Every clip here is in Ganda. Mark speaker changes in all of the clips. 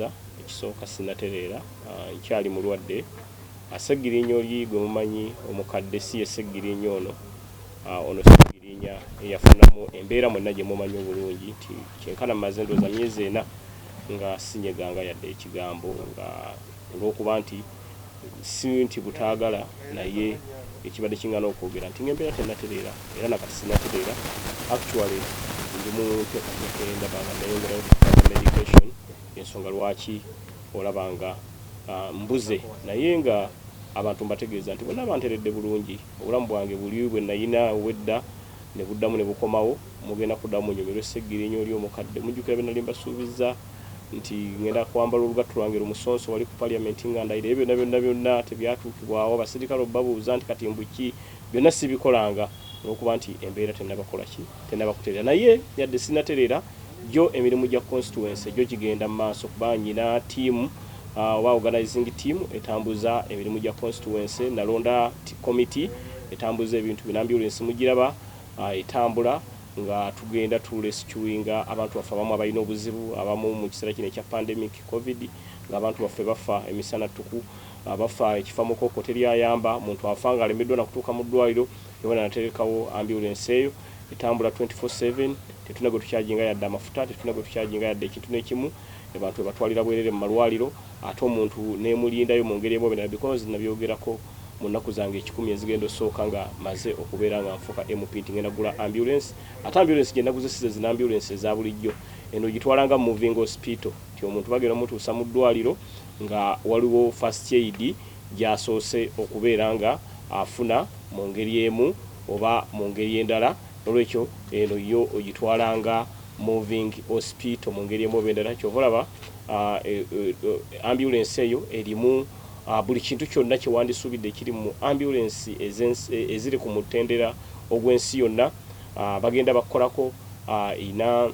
Speaker 1: okutegeeza ekisooka sinnatereera nkyali mulwadde Ssegirinya oli gwe mumanyi omukadde si ye Ssegirinya ono Ssegirinya eyafunamu embeera mwenna gye mumanyi obulungi nti kyenkana mmaze ndooza myezi ena nga sinyeganga yadde ekigambo nga olw'okuba nti si nti butaagala naye ekibadde kingana okwogera nti ng'embeera tennatereera era nakati sinnatereera actually ndi mu nteekateeka endabanga nayongerayo medication ensonga lwaki olabanga mbuze naye nga abantu mbategeeza nti bonna banteredde bulungi obulamu bwange buli bwe nayina wedda ne buddamu ne bukomawo mugenda kuddamu munyumirwe Ssegirinya oli omukadde mujjukira bye nali mbasuubiza nti ngenda kwambala olugatto lwange lumusonso wali ku parliament nga ndayira ebyo byonna tebyatuukibwawo abasirikale babuuza nti kati mbuki byonna sibikolanga olw'okuba nti embeera tennabakola ki tennabakutereera naye yadde sinnatereera gyo emirimu gya constituency gyo gigenda mu maaso kuba nyina tiimu oba organizing team etambuza emirimu gya constituency nalonda committee etambuza ebintu bina ambulance mugiraba etambula nga tugenda rescuinga abantu baffe abamu abalina obuzibu abamu mu kiseera kino ekya pandemic covid nga abantu baffe bafa emisana tuku bafa ekifamu koko teryayamba muntu afanga alemeddwa na kutuuka mu ddwaliro yona naterekawo ambulance eyo etambula 24/7 tetuna gwe tukyajinga yadde amafuta tetuna gwe tukyajinga yadde ekintu n'ekimu abantu batwalira bwerere mu malwaliro ate omuntu nemulindayo mu ngeri emu because nabyogerako mu nnaku zange 10 ezigenda osooka nga maze okubeera nga nfuka MP nti ngenda gula ambulance ate ambulance gye naguze size zina ambulance eza bulijjo eno gitwalanga mu moving hospital ti omuntu bagenda mutuusa mu ddwaliro nga waliwo first aid gyasoose okubeera nga afuna mu ngeri emu oba mu ngeri endala olwekyo eno yo ogitwalanga moving hospital mu ngeri emu oba endala kyovalaba ambulance eyo erimu buli kintu kyonna kyewandisuubidde ekiri mu ambulance eziri ku mutendera ogw'ensi yonna bagenda bakolako ina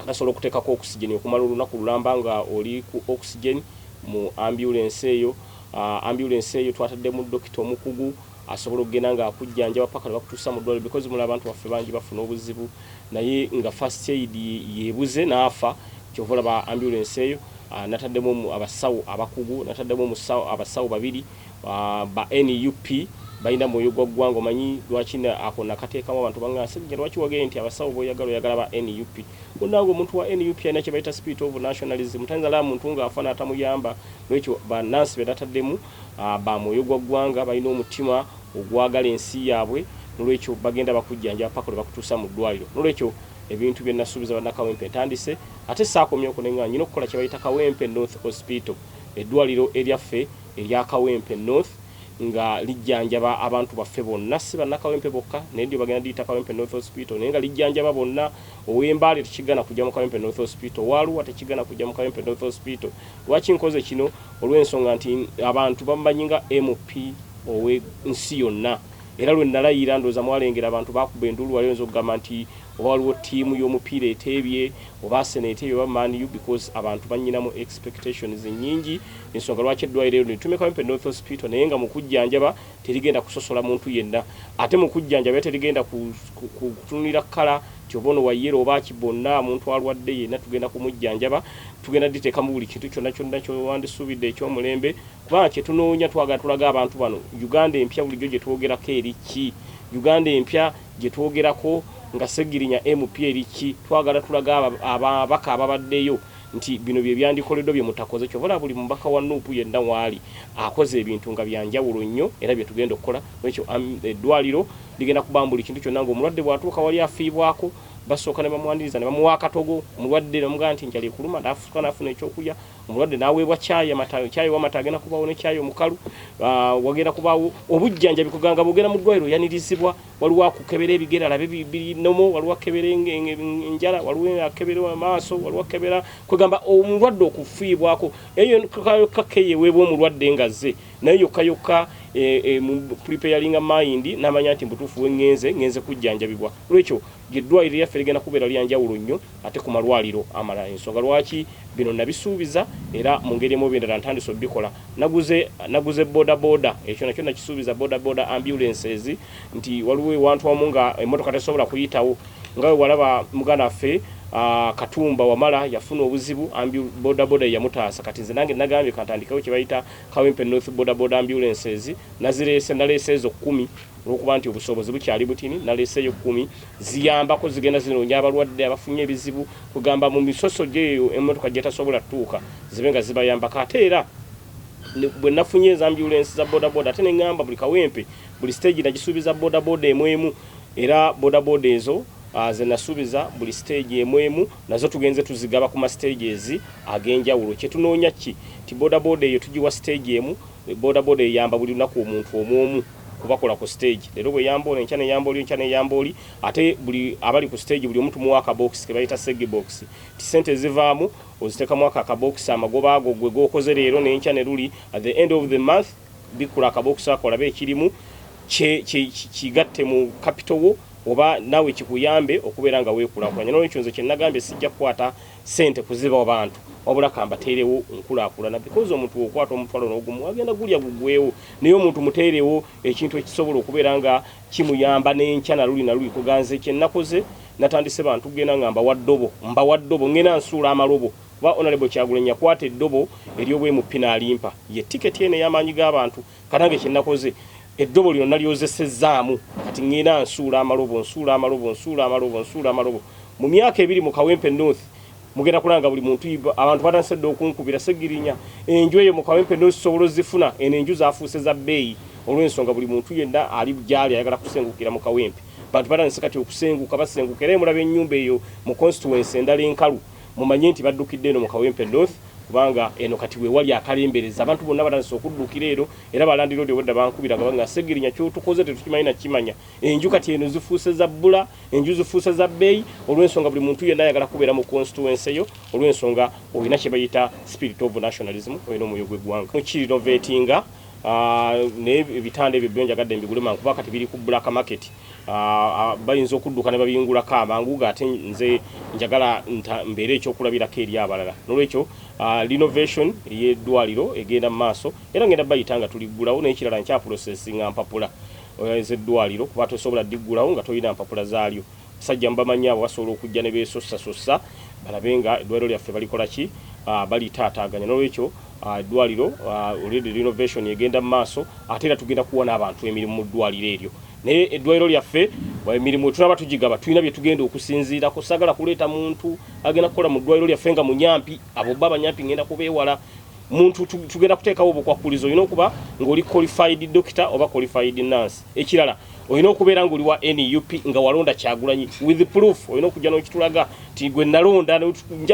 Speaker 1: basobola okuteekako oxygen okumala olunaku lulamba nga oli ku oxygen mu ambulance eyo twataddemu dokita omukugu asobola okugenda nga akujjanjaba paka bakutuusa mu ddwaliro because mula abantu baffe bangi bafuna obuzibu naye nga first aid yeebuze n'afa kyovola ba ambulance eyo nataddemu abasawo abakugu nataddemu abasawo babiri ba NUP balina mwoyo gwa ggwanga omanyi lwaki ako nakateekamu abantu bangase lwaki wagee nti abasawo boyagala ba NUP munango omuntu wa NUP alina kye bayita spirit of nationalism tanzala muntu nga afana atamuyamba lwekyo bannansi be nataddemu ba mwoyo gwa ggwanga balina omutima ogwagala ensi yaabwe nolwekyo bagenda bakujjanja paka bakutuusa mu ddwaliro nolwekyo ebintu bye nasuubiza Banakawempe ntandise ate saakomye okunenga nyina okukola kye bayita Kawempe North Hospital eddwaliro eryaffe erya Kawempe North nga lijjanjaba abantu baffe bonna si Banakawempe bokka naye ndio bagenda diyita Kawempe North Hospital naye nga lijjanjaba bonna ow'Embaale tekigana kujja mu Kawempe North Hospital Waluwa tekigana kujja mu Kawempe North Hospital lwaki nkoze kino olw'ensonga nti abantu bamumanyi nga MP ow'ensi yonna era lwe nalayira ndooza mwalengera abantu bakuba endulu waliyinza okugamba nti oba waliwo ttiimu y'omupiira eteebye oba Arsenal eteebye oba Man U because abantu banyinamu expectations nnyingi ensonga lwaki eddwaliro eryo netume Kawempe North Hospital naye nga mu kujjanjaba terigenda kusosola muntu yenna ate mu kujjanjaba terigenda kutunulira kkala kyobono wa yero oba kibonna muntu alwadde yenna tugenda kumujjanjaba tugenda diteekamu buli kintu kyonna kyowandisuubidde ekyomulembe kubanga kye tunoonya twagala tulaga abantu bano Uganda empya bulijjo gye twogerako eri ki Uganda empya gye twogerako nga Ssegirinya MP eri ki twagala tulaga ababaka ababaddeyo nti bino bye byandikoleddwa bye mutakoze kyobola buli mubaka wa NUP yenna waali akoze ebintu nga byanjawulo nnyo era bye tugenda okukola ekyo eddwaliro ligenda kubambula kintu kyonna ng'omulwadde bw'atuuka wali afiibwako basooka ne bamwaniriza ne bamuwa akatogo omulwadde namugamba nti njali kuluma n'afuuka n'afuna ekyokulya omulwadde n'aweebwa caayi w'amata agenda kubaawo ne caayi omukalu wagenda kubaawo obujjanjabi kuganga bugenda mu ddwaliro yanirizibwa waliwo akukebera ebigere alabe binomo waliwo akebera enjala waliwo akebera amaaso waliwo akebera kwegamba omulwadde okufiibwako eyo kakeyeweebwa omulwadde ngazze naye yokka preparing mind n'amanya nti mbutuufu ngenze kujjanjabibwa lwekyo eddwaliro lyaffe ligenda kubeera lyanjawulo nnyo ate ku malwaliro amalala ensonga lwaki bino nabisuubiza era mu ngeri emu ebindala ntandise obikola naguze boda ekyo nakyo nakisuubiza boda ambulances nti waliwo ewantu wamu nga emmotoka tesobola kuyitawo nga walaba muganda waffe Katumba Wamala yafuna obuzibu boda yamutaasa kati nze nange nagambye kantandikawo kye bayita Kawempe North boda ambulances nalese ezo 10 olwokuba nti obusobozi bukyali butini naleseyo 10 ziyambako zigenda zinoonya abalwadde abafunye ebizibu kugamba mu misoso gyeyo emmotoka gyetasobola tuuka zibenga zibayamba kate era bwe nafunye eza ambulance za boda ate neŋŋamba buli Kawempe buli stage nagisuubiza boda emwemu era boda ezo ze nasuubiza buli stage emwemu nazo tugenze tuzigaba ku ma stages agenjawulo kye tunoonya ki ti boda eyo tugiwa stage emu boda eyamba buli lunaku omuntu omwomu kubakola ku stage lero bwe yamboole nkyane yambooli ate buli abali ku stage buli omuntu muwaka box ke bayita segi box ti sente zivaamu oziteka mwaka ka box amagoba ago gwe gokoze lero n'enkyane luli at the end of the month bikula ka box akola be kirimu kigatte mu capital wo oba nawe kikuyambe okubeera nga weekulakulanya n'olwekyo nze kye nagambye sijja kukwata sente kuziba abantu wabula kambateerewo nkulakulana because omuntu okwata omutwalo n'ogumu agenda gulya gugwewo naye omuntu muteerewo ekintu ekisobola okubeera nga kimuyamba n'enkyana luli na luli kuganze kye nakoze natandise bantu genda nga mbawaddobo ngena nsuula amalobo ba honorable Kyagulanyi kwata eddobo eryobwe mu pinalimpa ye ticket ene y'amaanyi g'abantu kanange kye nakoze eddobo lino nalyozesezaamu kati ngena nsuula amalobo mu myaka ebiri mu Kawempe North mugenda kulanga buli muntu abantu batansedde okunkubira Ssegirinya enju eyo mu Kawempe North sobola zifuna enju zaafuuse za bbeeyi olw'ensonga buli muntu yenna ali byali ayagala kusengukira mu Kawempe bantu batanse kati okusenguka basenguka era mulaba ennyumba eyo mu constituency endala enkalu mumanye nti baddukidde eno mu Kawempe North kubanga eno kati we wali akalembereza abantu bonna batanse okuddukira ero era balandira odi wadda bankubira nga Ssegirinya kyotukoze tetukimanyi nakimanya enju kati eno zifuuse za bbula enju zifuuse za bbeeyi olw'ensonga buli muntu yenna ayagala kubeera mu constituency eyo olw'ensonga olina kye bayita spirit of nationalism olina omwoyo gw'eggwanga mukirinovatinga ne bitanda ebyo byonja gadde mbigule mankuba kati biri ku black market bayinza okudduka ne babingulako amangu ate nze njagala mbeera ekyokulabirako eri abalala n'olwekyo renovation y'eddwaliro egenda mu maaso era ngenda bayitanga tuliggulawo n'ekirala nkya processinga mpapula ez'eddwaliro kuba tosobola diggulawo nga tolina mpapula zaalyo basajja mbamanyi abo basobola okujja ne beesosasosa balabe nga eddwaliro lyaffe balikola ki balitaataaganya n'olwekyo eddwaliro already renovation egenda mu maaso ate era tugenda kuwona abantu emirimu mu ddwaliro eryo naye eddwaliro lyaffe emirimu tulaba tugigaba tulina bye tugenda okusinziirako sagala kuleeta muntu agenda kukola mu ddwaliro lyaffe nga munyampi abo bba banyampi ngenda kubeewala muntu tugenda kuteekawo obukwakulizo olina okuba ng'oli qualified doctor oba qualified nurse ekirala olina okubeera ng'oli wa NUP nga walonda Kyagulanyi with proof olina okujja n'okitulaga ti gwe nalonda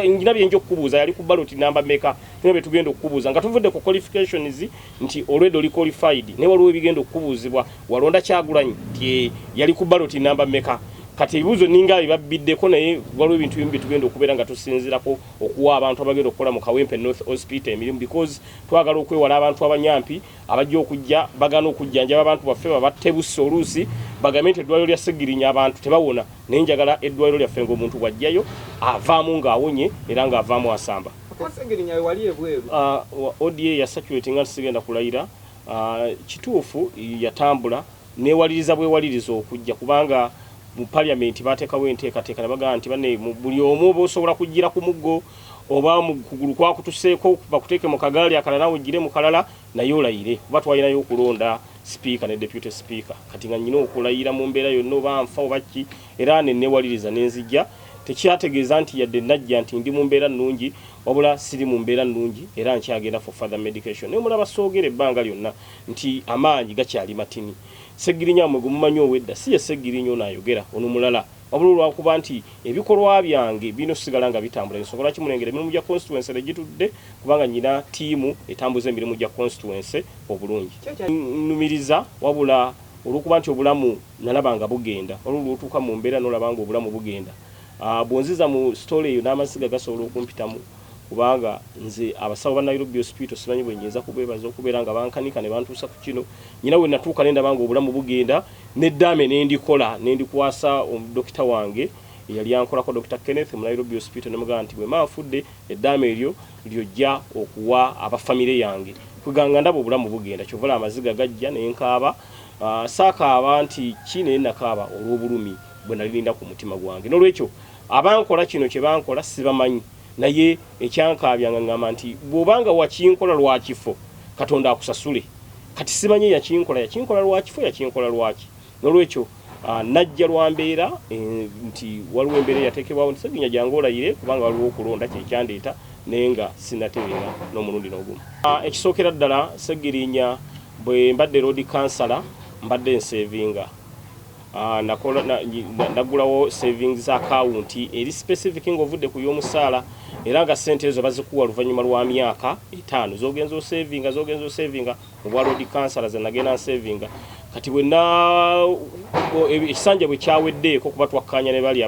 Speaker 1: njina byenja okukubuuza yali ku ballot namba meka tulina bye tugenda okukubuuza nga tuvudde ku qualifications nti already oli qualified naye waliwo ebigenda okukubuuzibwa walonda Kyagulanyi ti yali ku ballot namba meka kati ebibuuzo ninga bibabiddeko naye waliwo ebintu bimu tugenda okubeera nga tusinzirako okuwa abantu abagenda okukola mu Kawempe North Hospital emirimu because twagala okwewala abantu abanyampi abajja okujja bagana okujjanjaba abantu baffe babattebuse oluusi bagambe nti eddwaliro lya Ssegirinya abantu tebawona naye njagala eddwaliro lyaffe ng'omuntu bwajjayo avaamu ng'awonye era ng'avaamu asamba.
Speaker 2: Ssegirinya wali ebweru
Speaker 1: ODA yasatulatinga nti sigenda kulayira kituufu yatambula neewaliriza bwewaliriza okujja kubanga mu parliament bateekawo enteekateeka ne bagamba nti banne buli omu oba osobola kujjira ku muggo oba mu kugulu kwakutuseeko bakuteeke mu kagaali akalala ojjire mu kalala naye olayire kuba twalinayo okulonda speaker ne deputy speaker kati nga nnyina okulayira mu mbeera yonna oba nfa oba ki era nenneewaliriza nenzijja tekyategeeza nti yadde najja nti ndi mu mbeera nnungi wabula siri mu mbeera nnungi era nkyagenda for further medication naye mulaba soogera ebbanga lyonna nti amaanyi gakyali matini Ssegirinya mwe gumumanyi owedda si ye Ssegirinya ono ayogera ono mulala wabula olwakuba nti ebikolwa byange bino sigala nga bitambula nsobola kimulengera emirimu gya constituency negitudde kubanga nyina tiimu etambuza emirimu gya constituency obulungi nnumiriza wabula olwokuba nti obulamu nalabanga bugenda olwolutuuka mu mbeera nolabanga obulamu bugenda bwonziza mu story eyo n'amasiga gasobola okumpitamu kubanga nze abasawo ba Nairobi Hospital simanyi bwe nyinza kubeebaza okubeera nga bankanika ne bantuusa ku kino nyina we natuuka nendabanga obulamu bugenda n'eddaame nendikola nendikwasa omudokita wange eyali ankolako Dr. Kenneth mu Nairobi Hospital ne mugamba nti bwe manfudde eddaame eryo lyojja okuwa abafamire yange kweganga ndaba obulamu bugenda kyovala amaziga gajja nenkaaba saakaaba nti ki naye nakaaba olw'obulumi bwe nalirinda ku mutima gwange n'olwekyo abankola kino kye bankola sibamanyi naye ekyankabyanga ngamba nti bw'obanga wakinkola lwa kifo Katonda akusasule kati simanyi yakinkola lwa kifo yakinkola lwaki nolwekyo najja lwambeera nti waliwo embeera yateekebwawo nti Ssegirinya jangu olayire kubanga waliwo okulonda kyekyandeeta naye nga sinatereera n'omulundi n'ogumu. Ekisookera ddala Ssegirinya bwe mbadde road councillor mbadde nsevinga nagulawo savings account eri specific ng'ovudde ku y'omusaala era nga ssente ezo bazikuwa luvannyuma lwa myaka 5 zogenza osavinga mu bwa road councillor ze nagenda nsavinga kati ekisanja bwe kyaweddeeko kuba twakkanya ne bali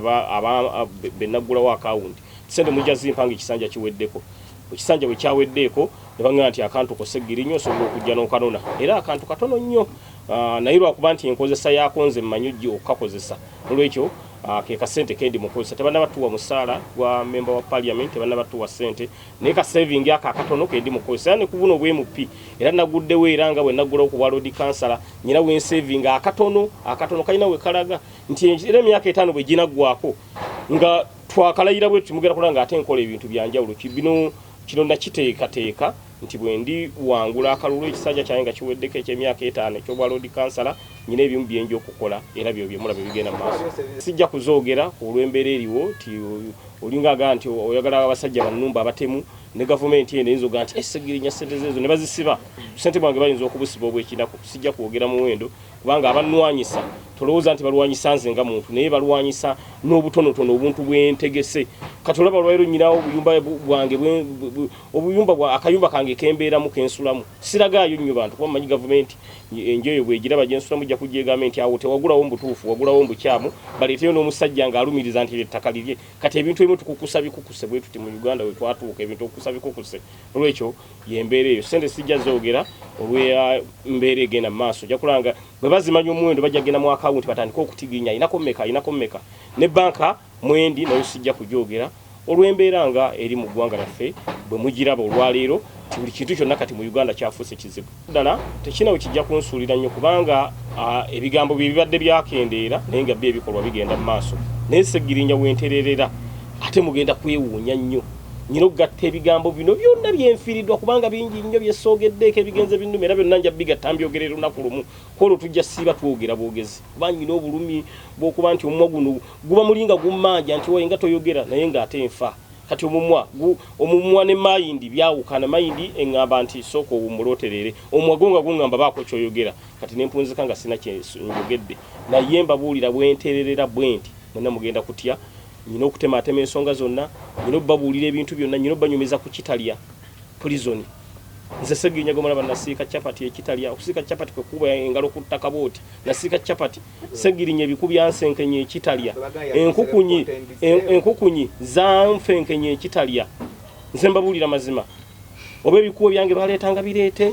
Speaker 1: benagulawo account ssente mujja zimpanga ekisanja kiweddeko ekisanja bwe kyaweddeeko ne baŋŋamba nti akantu ko Ssegirinya osobola okujja n'okanona era akantu katono nnyo naye lwakuba nti enkozesa yako nze mmanyi ojja okukakozesa olwekyo ke kasente kendi mukozesa tebannabatuwa musaala gwa member wa parliament tebannabatuwa ssente naye ka saving aka akatono kendi mukozesa era ne ku buno obwemupi era naguddewo era nga bwe naggulawo ku bwa road councillor nyina we saving akatono kalina we kalaga nti era emyaka 5 bwe ginaggwako nga twakalayira bwe tumugera kulanga ate nkola ebintu byanjawulo kino nakiteekateeka nti bwe ndi wangula akalulu ekisanja kyange nga kiweddeko eky'emyaka 5 eky'obwa road councillor nyina ebimu byenja okukola era byo byemulaba bigenda mu maaso sijja kuzoogera olw'embeera eriwo ti olinga aga nti oyagala abasajja bannumba abatemu ne gavumenti eno eyinza oga nti Ssegirinya ssente zezo ne bazisiba ssente bwange bayinza okubusiba obwekinako sijja kwogera muwendo kubanga abanwanyisa tolowooza nti balwanyisa nze nga muntu naye balwanyisa n'obutonotono obuntu bwentegese kati olaba lwaliro nyinawo obuyumba bwange akayumba kange kembeeramu kensulamu siragaayo nnyo bantu kuba manyi gavumenti enjoyo bwegiraba gyensulamu jja kujjeegamba nti awo tewagulawo mbutuufu wagulawo mbukyamu baleeteyo n'omusajja ng'alumiriza nti ettaka lirye kati ebintu ebimu tukukusa bikukuse bwe tuti mu Uganda we twatuuka ebintu okukusa bikukuse olwekyo yembeera eyo ssente sijja zoogera olw'embeera egenda mu maaso ojja kulanga bwe bazimanya omuwendo bajja genda mu akawunti batandika okutiginya ayinako mmeka ne banka mwendi nayo sijja kujoogera olw'embeera nga eri mu ggwanga lyaffe bwe mugiraba olwaleero ti buli kintu kyonna kati mu Uganda kyafuuse kizibu ddala tekinawe kijja kunsuulira nnyo kubanga ebigambo bye bibadde byakendeera naye nga bye ebikolwa bigenda mu maaso naye Ssegirinya wentererera ate mugenda kwewuunya nnyo nyina okugatta ebigambo bino byonna byenfiiriddwa kubanga bingi nnyo byesoogeddeeko ebigenze binnuma era byonna nja bigatta mbyogerera olunaku lumu kwolwo tujja siba twogera bwogezi kuba nyina obulumi bw'okuba nti omumwa guno guba mulinga gummanja nti woye nga toyogera naye ng'ate nfa kati omumwa ne mayindi byawukana mayindi eŋŋamba nti sooka owumuloterere omumwa gonga guŋŋamba baako kyoyogera kati nempunzika nga sina kyenjogedde naye mbabuulira bwentererera bwe nti mwenna mugenda kutya nyina okutematema ensonga zonna nyina obbabuulira ebintu byonna nyina obbanyumiza ku kitalya prison nze Ssegirinya gomulaba nasiika capati ekitalya okusiika capati kwe kuba engalo ku ttaka booti nasiika capati Ssegirinya ebiku byansenkenye ekitalya enkukunyi zanfenkenye ekitalya nze mbabuulira mazima oba ebikubo byange baleetanga bireete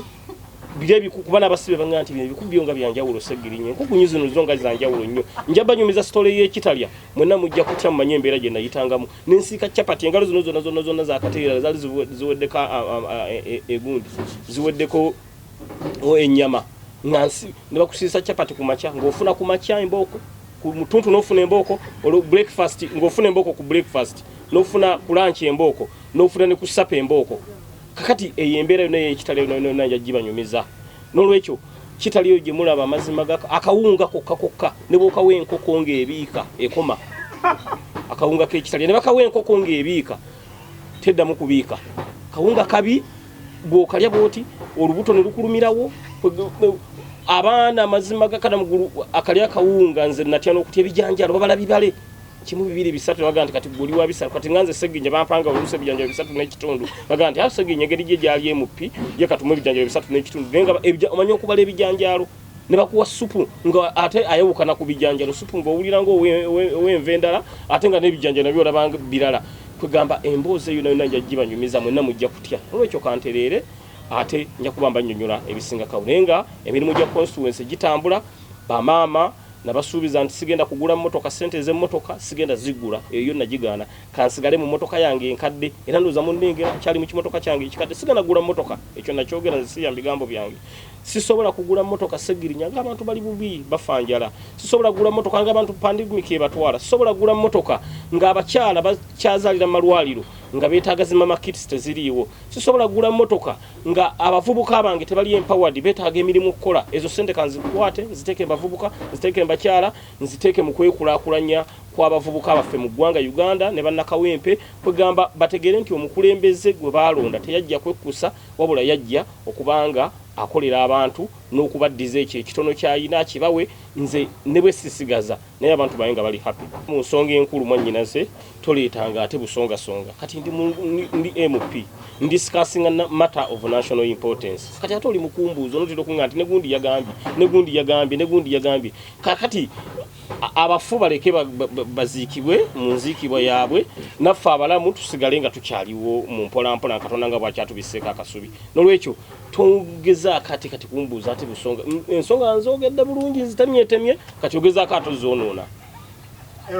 Speaker 1: bire bikukuba n'abasibe banga nti ebiku byo nga byanjawulo Ssegirinya enkukunyi zino zo nga zanjawulo nnyo nja banyumiza story y'ekitalya mwenna mujja kutya mu manye embeera gye nayitangamu n'ensiika capati engalo zino zonna zakateera zaali ziweddeko egundi ziweddeko ennyama ngansi ne bakusiisa capati ku makya ng'ofuna ku makya embooko ku mutuntu n'ofuna embooko olwo breakfast ng'ofuna embooko ku breakfast n'ofuna ku lunch embooko n'ofuna ne ku supper embooko kakati eyembeera yonna y'ekitalya yonna nja gibanyumiza n'olwekyo kitalya gye mulaba amazima akawunga kokka ne bw'okawa enkoko ng'ebiika ekoma akawunga k'ekitalya ne bakawa enkoko ng'ebiika teddamu kubiika kawunga kabi bw'okalya bw'oti olubuto ne lukulumirawo abaana amazima gakana mugulu akalya akawunga nze natya n'okutya ebijanjalo babala bibale kimu 2 3 baga nti kati guli wa bisatu kati nganze Ssegirinya bampanga oluse bijanjalo 3 n'ekitundu baga nti Ssegirinya ngeri gye gyali emupi ye katumu bijanjalo 3 n'ekitundu nenga omanyi okubala ebijanjalo ne bakuwa supu nga ate ayewukana ku bijanjalo supu ng'owulira ng'ow'envendala ate nga n'ebijanjalo nabyo olabanga birala kwegamba emboozi eyo nayo nanja gibanyumiza mwenna mujja kutya olwekyo kantereere ate nja kuba mbannyonnyola ebisinga kawo naye nga emirimu gya constituency gitambula bamaama nabasuubiza nti sigenda kugula mmotoka, sente ez'emmotoka sigenda zigula, eyo nagigaana, kansigale mu mmotoka yange enkadde, era ndooza munnengera kyali mu kimotoka kyange ekikadde, sigenda kugula mmotoka, ekyo nakyogera nzisiya mu bigambo byange. Sisobola kugula mmotoka Ssegirinya ng'abantu bali bubi bafa njala, sisobola kugula mmotoka ng'abantu pandemic ebatwala, sisobola kugula mmotoka ng'abakyala bakyazaalira mu malwaliro nga beetaaga zimama kits teziriiwo, sisobola kugula mmotoka nga abavubuka bange tebali empowered beetaaga emirimu okukola. Ezo sente kanzikwate nziteeke bavubuka, nziteeke bakyala, nziteeke mu kwekulaakulanya kw'abavubuka baffe mu ggwanga Uganda ne Banakawempe, kwegamba bategere nti omukulembeze gwe baalonda teyajja kwekkusa, wabula yajja okubanga akolera abantu n'okubaddiza ekyo ekitono ky'ayina akibawe, nze ne bwe sisigaza naye abantu baye nga bali happy. Mu nsonga enkulu mwannyinaze toleetanga ate busongasonga. Kati ndi MP discussing a matter of national importance. Kati ate oli mukumbuuzo notera okunga nti negundi yagambye kakati abafu baleke baziikibwe mu nziikibwa yaabwe, naffe abalamu tusigale nga tukyaliwo mu mpolampola Katonda nga bwakyatubiseeko akasubi. Nolwekyo tongeza kati kumbuuza ate busonga ensonga nzogedde bulungi nzitemyetemye, kati ogezaako ate zoonoona.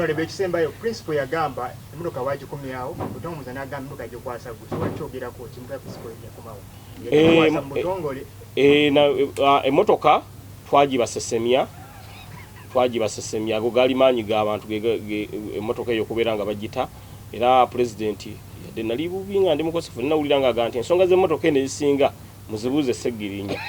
Speaker 3: Lebe ekisembayo principle yagamba emmotoka wagikomyawo otomuza n'agamba emmotoka gyekwasa gusa wakyogerako kimuka principle yakomawo mu butongole. Emmotoka twagibasesemya ago gaali maanyi g'abantu emmotoka eyo okubeera nga bagita, era pulezidenti yadde nali bubi nga ndi mukosefu ninawulira nga aga nti ensonga z'emmotoka eno ezisinga muzibuuze Ssegirinya.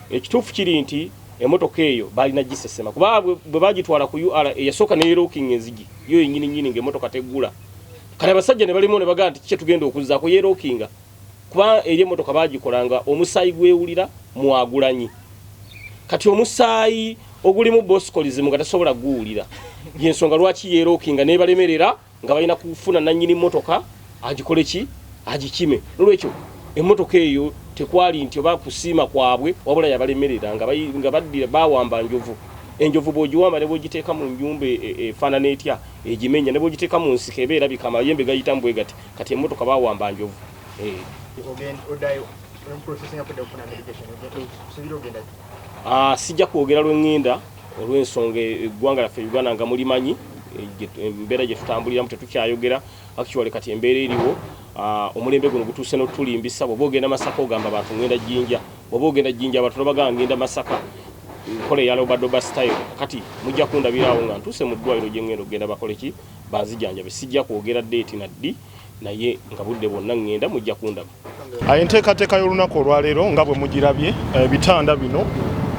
Speaker 3: Ekituufu kiri nti emmotoka eyo balina gisesema kuba bwe bagitwala ku UR eyasooka neyeroking enzigi yo yennyini ng'emmotoka teggula. Kale abasajja ne balimu ne bagaa nti kiki tugenda okuzzaako yerokinga kuba eri emmotoka bagikolanga omusaayi gwewulira mwagulanyi. Kati omusaayi ogulimu bosikolism nga tasobola guwulira yensonga lwaki yerokinga nebalemerera nga balina kufuna nannyini mmotoka agikole ki agikime. Nolwekyo emmotoka eyo tekwali nti oba kusiima kwabwe wabula yabalemerera nga baddira bawamba enjovu bw'ogiwamba ne bw'ogiteeka mu nnyumba efaanana etya egimenya ne bw'ogiteeka mu nsiko ebeera bika amayembe gayita mbwe gati, kati emmotoka bawamba njovu. Sijja kwogera lw'engenda olw'ensonga eggwanga lyaffe Uganda nga mulimanyi embeera gye tutambuliramu tetukyayogera. Actually kati embeera eriwo omulembe guno gutuuse n'otulimbisa. Bw'oba ogenda Masaka ogamba abantu ngenda Jjinja, bw'oba ogenda Jjinja abantu bagamba ngenda Masaka, nkole ya lobadoba style. Kati mujja kundabirawo nga ntuuse mu ddwaliro gye ngenda okugenda bakole ki banzijanjabe. Sijja kwogera date na ddi naye nga budde bwonna ngenda mujja kundaba.
Speaker 4: Enteekateeka y'olunaku olwaleero nga bwe mugirabye ebitanda bino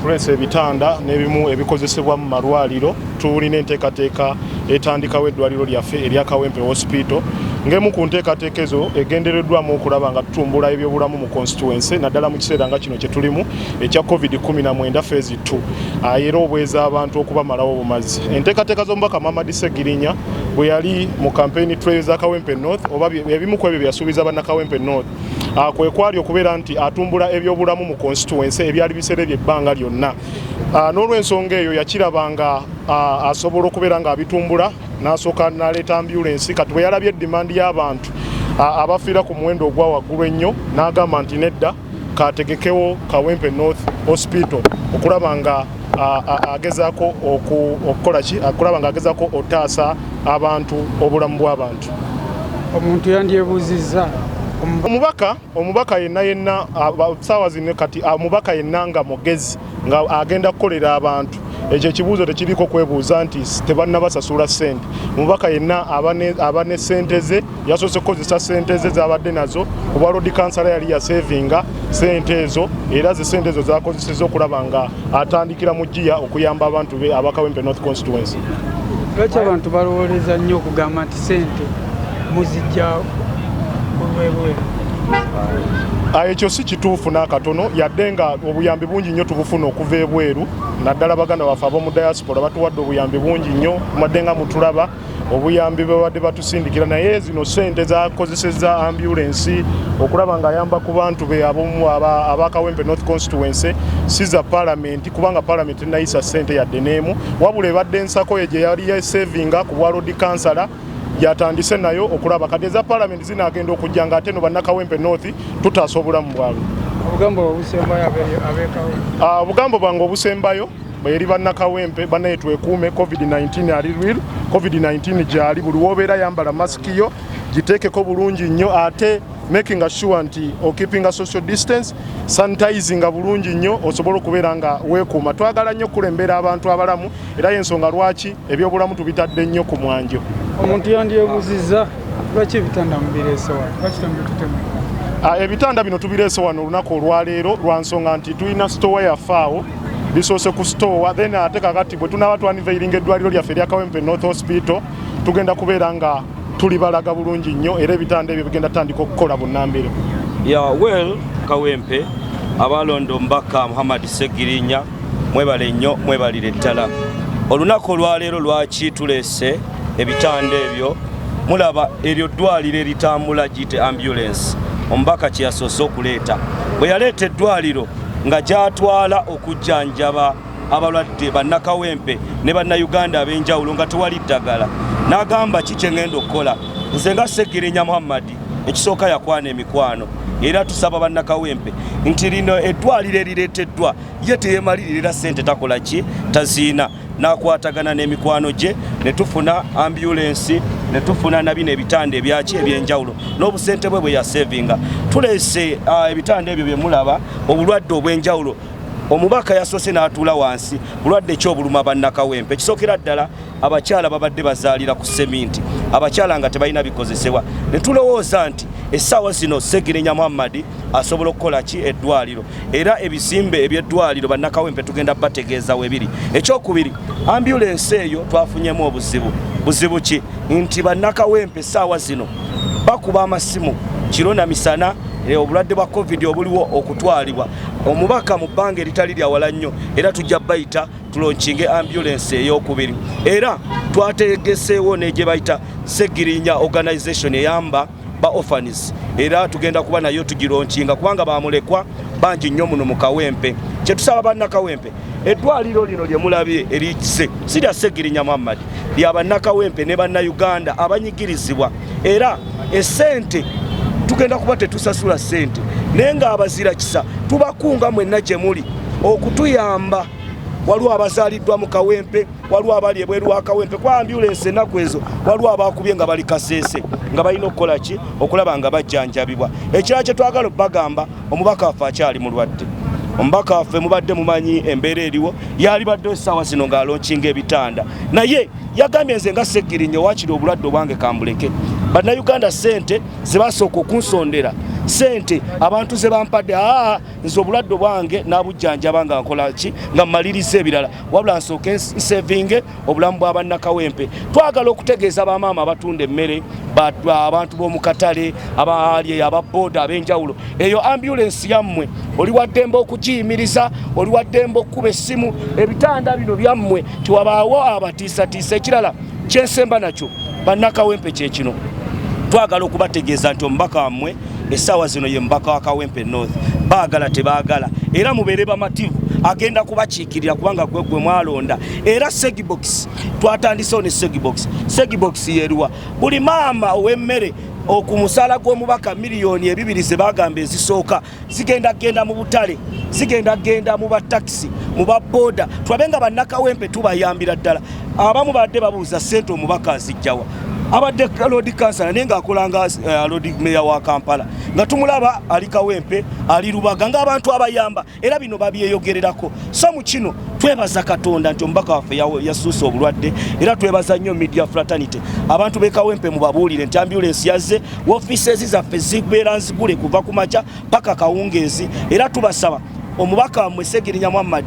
Speaker 4: tulese ebitanda n'ebimu ebikozesebwa mu malwaliro. Tulina enteekateeka etandikawo eddwaliro lyaffe erya Kawempe Hospital. Ng'emu ku nteekateeka ezo egendereddwamu okulaba nga tutumbula ebyobulamu mu constituency naddala mu kiseera nga kino kye tulimu ekya COVID-19 phase 2 era obweza abantu okubamalawo obumazi. Enteekateeka z'omubaka Mamadi Ssegirinya bwe yali mu campaign trail za Kawempe North oba ebimu ku ebyo byasuubiza Bannakawempe North kwe kwali okubeera nti atumbula ebyobulamu mu constituency ebyali biserebye ebbanga lyonna. N'olw'ensonga eyo yakirabanga asobola okubeera nga abitumbula n'asooka n'aleeta ambulance. Kati bwe yalabye edimandi y'abantu abafiira ku muwendo ogwa waggulu ennyo n'agamba nti nedda kategekewo Kawempe North Hospital okulaba nga agezaako okukola ki okulaba nga agezaako otaasa abantu obulamu bw'abantu.
Speaker 2: Omuntu yandyebuuzizza
Speaker 4: omubaka yenna saawa zino kati omubaka yenna nga mugezi nga agenda kukolera abantu ekyo ekibuuzo tekiriko kwebuuza nti tebannabasasula ssente. Omubaka yenna aba ne ssente ze yasoose kukozesa ssente ze z'abadde nazo obwa road council yali yasevinga ssente ezo era ze ssente ezo zakozeseza okulaba nga atandikira mu Jjiya okuyamba abantu be aba Kawempe North Constituency.
Speaker 2: Lwaki abantu balowooleza nnyo okugamba nti ssente muzijja kulwebweru?
Speaker 4: Ekyo si kituufu n'akatono yadde nga obuyambi bungi nnyo tubufuna okuva ebweru. Naddala baganda baffe ab'omu diaspora batuwadde obuyambi bungi nnyo tumadde nga mutulaba obuyambi bwe badde batusindikira, naye zino ssente zakozeseza ambulance okulaba ng'ayamba ku bantu be aba Kawempe North Constituency si za parliament kubanga parliament nayisa ssente yadde n'emu wabula ebadde ensako ye gye yali yesevinga ku bwa road council yatandise nayo okulaba kati eza parliament zinaagenda okujja nga ate no Bannakawempe North tutaasa obulamu bwabwe.
Speaker 2: Obugambo obusembayo abekawo
Speaker 4: obugambo bwange obusembayo eri Banakawempe banaye twekuume COVID-19 ali real, COVID-19 gyali buli wobeera yambala masiki yo giteekeko bulungi nnyo ate making sure nti keeping a social distance, sanitizing bulungi nnyo osobola okubeera nga weekuuma. Twagala nnyo kulembera abantu abalamu era y'ensonga lwaki ebyobulamu tubitadde nnyo ku mwanjo.
Speaker 2: Omuntu yandyebuuzizza lwaki ebitanda mubireese wano? Lwaki temubitutemu?
Speaker 4: Ebitanda bino tubireese wano olunaku olwaleero lwa nsonga nti tulina store yaffe awo bisoose ku store, then ate kakati bwe tunaaba twaniveiringa eddwaliro lyaffe erya Kawempe North Hospital tugenda kubeera nga tuli balaga bulungi nnyo era ebitanda ebyo bigenda tandika okukola bunnambiro.
Speaker 5: Well, Kawempe abalondo mbaka Muhammad Ssegirinya mwebale nnyo mwebalire ddala. Olunaku olwaleero lwaki tuleese ebitanda ebyo mulaba eryo ddwaliro eritambula gite ambulance ombaka kyeyasoose okuleeta bwe yaleeta eddwaliro nga gyatwala okujjanjaba abalwadde Banakawempe ne Bannayuganda ab'enjawulo nga tewali ddagala n'agamba kiki ngenda okukola. Nze nga Ssegirinya Muhammad ekisooka yakwana emikwano era tusaba Banakawempe nti lino eddwaliro erireeteddwa ye teyemalirira ssente takola ki taziina n'akwatagana n'emikwano gye ne tufuna ambulance ne tufuna na bino ebitanda ebyaki ebyenjawulo n'obusente bwe yasevinga. Tuleese ebitanda ebyo bye mulaba obulwadde obw'enjawulo. Omubaka yasoose n'atuula wansi bulwadde ki obuluma Banakawempe. Ekisookera ddala abakyala babadde bazaalira ku seminti, abakyala nga tebalina bikozesebwa. Ne tulowooza nti essaawa zino Ssegirinya Muhammad asobola okukola ki eddwaliro era ebizimbe eby'eddwaliro Banakawempe tugenda bategeeza webiri. Ekyokubiri, ambulance eyo twafunyemu buzibu ki nti Banakawempe essaawa zino bakuba amasimu kiro na misana obulwadde bwa COVID obuliwo okutwalibwa. Omubaka mu bbanga eritali lyawala nnyo era tujja bayita tulonkinge ambulance ey'okubiri era twategeseewo n'egye bayita Ssegirinya organization eyamba ba orphans era tugenda kuba nayo tugilonkinga kubanga bamulekwa bangi nnyo muno mu Kawempe. Kyetusaba Banakawempe eddwaliro lino lye mulabye erikise si lya Ssegirinya Muhammad lya Banakawempe ne Bannayuganda abanyigirizibwa era essente tugenda kuba tetusasula ssente naye nga abazira kisa tubakunga mwenna gye muli okutuyamba. Waliwo abazaaliddwa mu Kawempe, waliwo abali ebweru wa Kawempe kwa ambulance ennaku ezo, waliwo abakubye nga bali Kaseese nga balina okukola ki okulaba nga bajjanjabibwa. Ekirala kye twagala bagamba omubaka waffe akyali mulwadde. Omubaka waffe mubadde mumanyi embeera eriwo yali badde essaawa zino ng'alonkinga ebitanda naye yagambye nze nga Ssegirinya wakiri obulwadde obwange kambuleke. Bannayuganda ssente ze basooka okunsondera sente abantu ze bampadde nze obulwadde bwange n'abujjanjaba nga nkola ki nga mmaliriza ebirala wabula nsooke nsevinge obulamu bwa Banakawempe. Twagala okutegeeza bamaama abatunda emmere abantu b'omu katale abali ababooda ab'enjawulo eyo ambulance yammwe oli waddembe okugiyimiriza oli waddembe okukuba essimu ebitanda bino byammwe tiwabaawo abatiisatiisa. Ekirala kyensemba nakyo Banakawempe kye kino twagala okubategeeza nti omubaka wammwe essaawa zino ye mubaka wa Kawempe North baagala tebaagala era mubeere bamativu agenda kubakiikirira kubanga gwe mwalonda era Segibox twatandisewo ne Segibox yeruwa buli maama ow'emmere okumusala gw'omubaka miliyoni 2 ze bagamba ezisooka zigenda genda mu butale zigenda genda mu batakisi mu babooda twabenga Banakawempe tubayambira ddala. Abamu badde babuuza ssente omubaka azijjawa abadde Lord Councillor naye ng'akolanga Lord Mayor wa Kampala nga tumulaba ali Kawempe ali Lubaga ng'abantu abayamba era bino babyeyogererako. So mu kino twebaza Katonda nti omubaka waffe yasuusa obulwadde era twebaza nnyo media fraternity abantu b'e Kawempe mubabuulire nti ambulance yazze offices zaffe zibeera nzigule kuva ku makya paka kawungeezi era tubasaba omubaka wammwe Ssegirinya Muhammad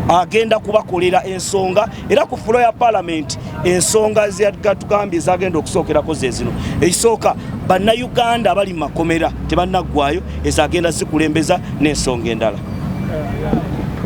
Speaker 5: agenda kubakolera ensonga era ku floor ya parliament ensonga zegatugambye zagenda okusookerako zezino. Ekisooka Bannayuganda abali mu makomera tebannaggwayo ezagenda zikulembeza n'ensonga endala.